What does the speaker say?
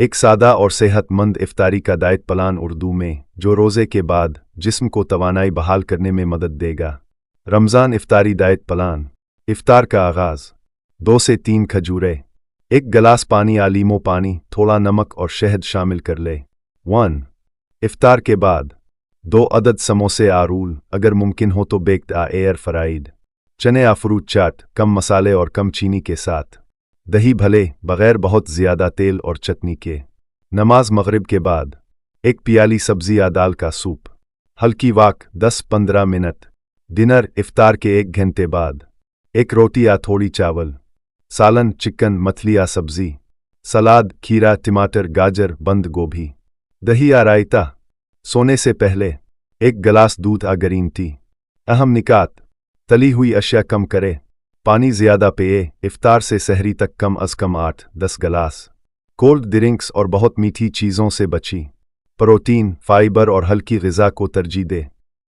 ایک سادہ اور صحت مند افطاری کا ڈائٹ پلان اردو میں جو روزے کے بعد جسم کو توانائی بحال کرنے میں مدد دے گا۔ رمضان افطاری ڈائٹ پلان۔ افطار کا آغاز 2 سے 3 کھجوریں، 1 گلاس پانی یا لیمو پانی، تھوڑا نمک اور شہد شامل کر لے۔ 1۔ افطار کے بعد 2 عدد سموسے یا رول، اگر ممکن ہو تو بیکڈ یا ایئر فرائیڈ۔ چنے یا فروٹ چاٹ، کم مسالے اور کم چینی کے ساتھ۔ دہی بھلے، بغیر بہت زیادہ تیل اور چٹنی کے۔ نماز مغرب کے بعد 1 پیالی سبزی یا دال کا سوپ۔ ہلکی واک 10-15 منٹ۔ ڈنر افطار کے 1 گھنٹے بعد 1 روٹی یا تھوڑی چاول، سالن، چکن، مچھلی یا سبزی، سلاد، کھیرا، ٹماٹر، گاجر، بند گوبھی۔ دہی یا رائتا۔ سونے سے پہلے 1 گلاس دودھ یا گرین ٹی۔ اہم نکات: تلی ہوئی اشیاء کم کرے، پانی زیادہ پیے، افطار سے سحری تک کم از کم 8-10 گلاس۔ کولڈ ڈرنکس اور بہت میٹھی چیزوں سے بچی۔ پروٹین، فائبر اور ہلکی غذا کو ترجیح دے۔